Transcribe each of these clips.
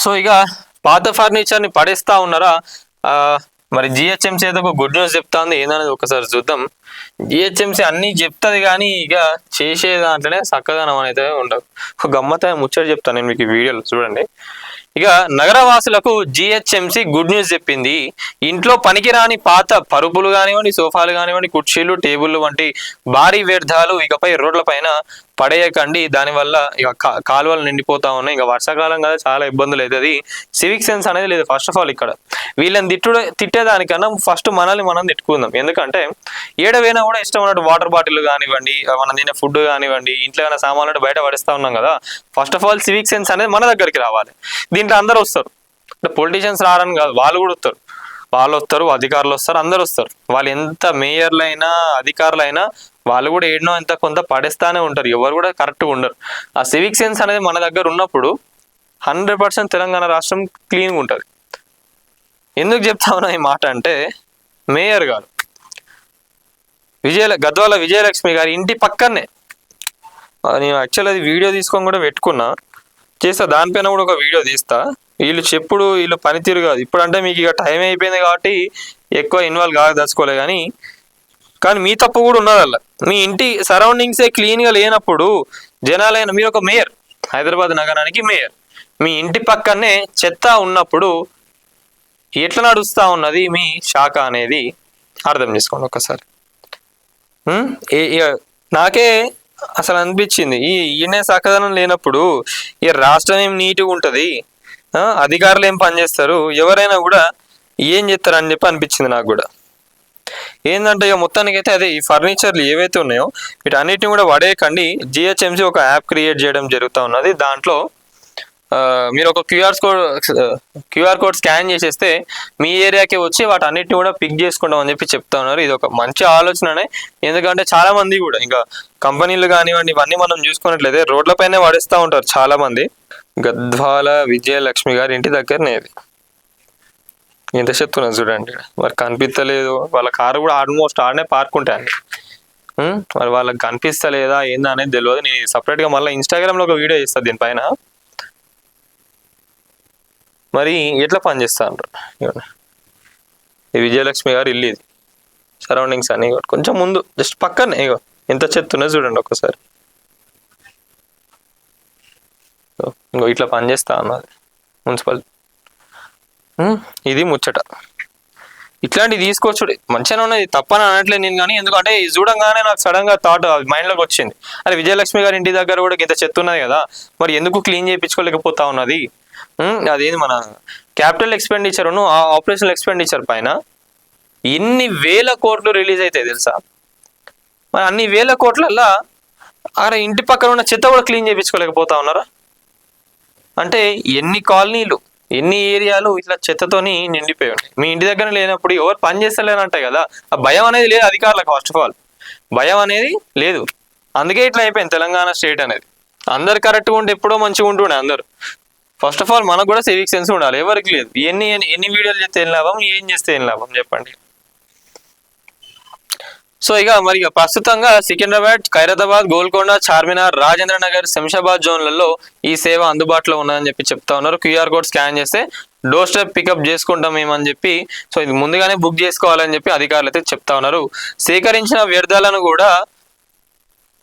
So ఇక పాత ఫర్నిచర్ని పడేస్తా ఉన్నారా? మరి జిహెచ్ఎంసీ అయితే ఒక గుడ్ న్యూస్ చెప్తా ఉంది, ఏందనేది ఒకసారి చూద్దాం. జిహెచ్ఎంసీ అన్నీ చెప్తుంది కానీ ఇక చేసే దాంట్లోనే చక్కదనం అనేది ఉండదు. ఒక గమ్మత ముచ్చట చెప్తాను నేను మీకు ఈ వీడియోలో చూడండి. ఇక నగరవాసులకు జిహెచ్ఎంసీ గుడ్ న్యూస్ చెప్పింది. ఇంట్లో పనికిరాని పాత పరుపులు కానివ్వండి, సోఫాలు కానివ్వండి, కుర్చీలు, టేబుల్లు వంటి భారీ వ్యర్థాలు ఇకపై రోడ్ల పైన పడేయకండి. దానివల్ల ఇక కాలువలు నిండిపోతా ఉన్నాయి. ఇక వర్షాకాలం కదా, చాలా ఇబ్బందులు అవుతుంది. సివిక్ సెన్స్ అనేది లేదు. ఫస్ట్ ఆఫ్ ఆల్ ఇక్కడ వీళ్ళని తిట్టేదానికన్నా ఫస్ట్ మనల్ని మనం తిట్టుకుందాం. ఎందుకంటే ఏడవైనా కూడా ఇష్టం ఉన్నట్టు వాటర్ బాటిల్ కానివ్వండి, మనం తినే ఫుడ్ కానివ్వండి, ఇంట్లో ఏమైనా సామాన్లు బయట పడేస్తా ఉన్నాం కదా. First of all civic sense అనేది మన దగ్గరికి రావాలి. దీంట్లో అందరూ వస్తారు, అంటే పొలిటీషియన్స్ రారని కాదు, వాళ్ళు కూడా వస్తారు. వాళ్ళు వస్తారు, అధికారులు వస్తారు, అందరు వస్తారు. వాళ్ళు ఎంత మేయర్లైనా అధికారులైనా వాళ్ళు కూడా ఏడనో ఎంత కొంత పడేస్తానే ఉంటారు. ఎవరు కూడా కరెక్ట్గా ఉండరు. ఆ సివిక్ సెన్స్ అనేది మన దగ్గర ఉన్నప్పుడు 100% తెలంగాణ రాష్ట్రం క్లీన్గా ఉంటుంది. ఎందుకు చెప్తా ఉన్నా ఈ మాట అంటే, మేయర్ గారు గద్వాల విజయలక్ష్మి గారి ఇంటి పక్కనే, నేను యాక్చువల్ అది వీడియో తీసుకొని కూడా పెట్టుకున్నా, చేస్తా దానిపైన కూడా ఒక వీడియో తీస్తా. వీళ్ళు పనితీరు కాదు. ఇప్పుడంటే మీకు ఇక టైం అయిపోయింది కాబట్టి ఎక్కువ ఇన్వాల్వ్ కాదలుచుకోలే, కానీ మీ తప్పు కూడా ఉన్నది అలా. మీ ఇంటి సరౌండింగ్సే క్లీన్గా లేనప్పుడు జనాలైన మీరు ఒక మేయర్, హైదరాబాద్ నగరానికి మేయర్, మీ ఇంటి పక్కనే చెత్త ఉన్నప్పుడు ఎట్లా నడుస్తూ ఉన్నది మీ శాఖ అనేది అర్థం చేసుకోండి ఒకసారి. నాకే అసలు అనిపించింది, ఈయనే చక్కదనం లేనప్పుడు ఈ రాష్ట్రం ఏం నీట్గా ఉంటుంది, అధికారులు ఏం పనిచేస్తారు, ఎవరైనా కూడా ఏం చేస్తారని చెప్పి అనిపించింది నాకు కూడా. ఏంటంటే ఇక మొత్తానికైతే అదే ఈ ఫర్నిచర్లు ఏవైతే ఉన్నాయో వీటన్నిటిని కూడా పడేయకండి. జిహెచ్ఎంసీ ఒక యాప్ క్రియేట్ చేయడం జరుగుతూ ఉన్నది. దాంట్లో మీరు ఒక క్యూఆర్ కోడ్ స్కాన్ చేసేస్తే మీ ఏరియాకి వచ్చి వాటన్నిటిని కూడా పిక్ చేసుకుంటాం అని చెప్పి చెప్తా ఉన్నారు. ఇది ఒక మంచి ఆలోచననే. ఎందుకంటే చాలా మంది కూడా ఇంకా కంపెనీలు కానివ్వండి ఇవన్నీ మనం చూసుకున్నట్లయితే రోడ్లపైనే పడేస్తూ ఉంటారు చాలా మంది. గద్వాల విజయలక్ష్మి గారి ఇంటి దగ్గరనే ఇది. ఎంత చెప్తున్నా చూడండి, మరి కనిపిస్తలేదు. వాళ్ళ కారు కూడా ఆల్మోస్ట్ ఆడనే పార్క్ ఉంటాయండి. మరి వాళ్ళకి కనిపిస్తలేదా ఏందా అనేది తెలియదు. నేను సపరేట్గా మళ్ళీ ఇన్స్టాగ్రామ్లో ఒక వీడియో చేస్తాను దీనిపైన. మరి ఎట్లా పనిచేస్తా అంటారు. ఈ విజయలక్ష్మి గారు ఇల్లు ఇది, సరౌండింగ్స్ అన్ని కొంచెం ముందు జస్ట్ పక్కనే ఇగో ఎంత చెత్తున్నా చూడండి ఒక్కసారి. ఇంకో ఇట్లా పనిచేస్తా అన్నది మున్సిపల్. ఇది ముచ్చట. ఇట్లాంటివి తీసుకోవచ్చు, మంచిగానే ఉన్నది, తప్పని అనట్లేదు నేను. కానీ ఎందుకంటే ఇది చూడంగానే నాకు సడన్గా థాట్ మైండ్లోకి వచ్చింది, అరే విజయలక్ష్మి గారి ఇంటి దగ్గర కూడా ఇంత చెత్త ఉన్నది కదా, మరి ఎందుకు క్లీన్ చేయించుకోలేకపోతా ఉన్నది. అదేంది మన క్యాపిటల్ ఎక్స్పెండిచర్ను ఆపరేషనల్ ఎక్స్పెండిచర్ పైన ఎన్ని వేల కోట్లు రిలీజ్ అవుతాయి తెలుసా. మరి అన్ని వేల కోట్లల్లో అరే ఇంటి పక్కన ఉన్న చెత్త కూడా క్లీన్ చేయించుకోలేకపోతా ఉన్నారా. అంటే ఎన్ని కాలనీలు, ఎన్ని ఏరియాలు ఇట్లా చెత్తతోని నిండిపోయి ఉంటాయి. మీ ఇంటి దగ్గర లేనప్పుడు ఎవరు పని చేస్తలేనంటాయి కదా. ఆ భయం అనేది లేదు అధికారులకు. ఫస్ట్ ఆఫ్ ఆల్ భయం అనేది లేదు. అందుకే ఇట్లా అయిపోయింది తెలంగాణ స్టేట్ అనేది. అందరు కరెక్ట్గా ఉంటే ఎప్పుడో మంచిగా ఉంటుండే అందరు. ఫస్ట్ ఆఫ్ ఆల్ మనకు కూడా సివిక్ సెన్స్ ఉండాలి. ఎవరికి లేదు. ఎన్ని వీడియోలు చేస్తే ఏం లాభం, ఏం చేస్తే ఏం లాభం చెప్పండి. సో ఇక మరి ప్రస్తుతంగా సికింద్రాబాద్, ఖైరతాబాద్, గోల్కొండ, చార్మినార్, రాజేంద్ర నగర్, శంషాబాద్ జోన్లలో ఈ సేవ అందుబాటులో ఉన్నదని చెప్పి చెప్తా ఉన్నారు. క్యూఆర్ కోడ్ స్కాన్ చేస్తే డోర్ స్టెప్ పికప్ చేసుకుంటాం ఏమని చెప్పి, సో ఇది ముందుగానే బుక్ చేసుకోవాలని చెప్పి అధికారులు అయితే చెప్తా ఉన్నారు. సేకరించిన వ్యర్థాలను కూడా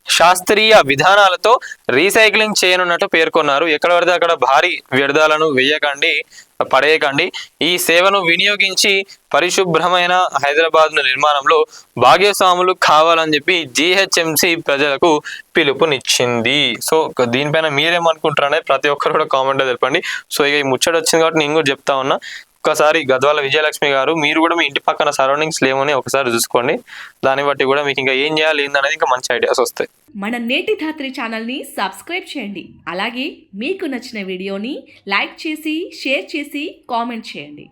శాస్త్రీయ విధానాలతో రీసైక్లింగ్ చేయనున్నట్టు పేర్కొన్నారు. ఎక్కడ పడితే అక్కడ భారీ వ్యర్థాలను పడేయకండి. ఈ సేవను వినియోగించి పరిశుభ్రమైన హైదరాబాద్ నిర్మాణంలో భాగస్వాములు కావాలని చెప్పి జిహెచ్ఎంసీ ప్రజలకు పిలుపునిచ్చింది. సో దీనిపైన మీరేమనుకుంటారనేది ప్రతి ఒక్కరు కూడా కామెంట్లో తెలపండి. సో ఇక ఈ ముచ్చట వచ్చింది కాబట్టి నేను కూడా చెప్తా ఉన్నా. ఒకసారి గద్వాల విజయలక్ష్మి గారు మీరు కూడా మీ ఇంటి పక్కన సరౌండింగ్స్ లేవని ఒకసారి చూసుకోండి. దాన్ని బట్టి కూడా మీకు ఇంకా ఏం చేయాలి ఏందనేది ఇంకా మంచి ఐడియాస్ వస్తాయి. మన నేటి ధాత్రి ఛానల్ని సబ్స్క్రైబ్ చేయండి. అలాగే మీకు నచ్చిన వీడియోని లైక్ చేసి షేర్ చేసి కామెంట్ చేయండి.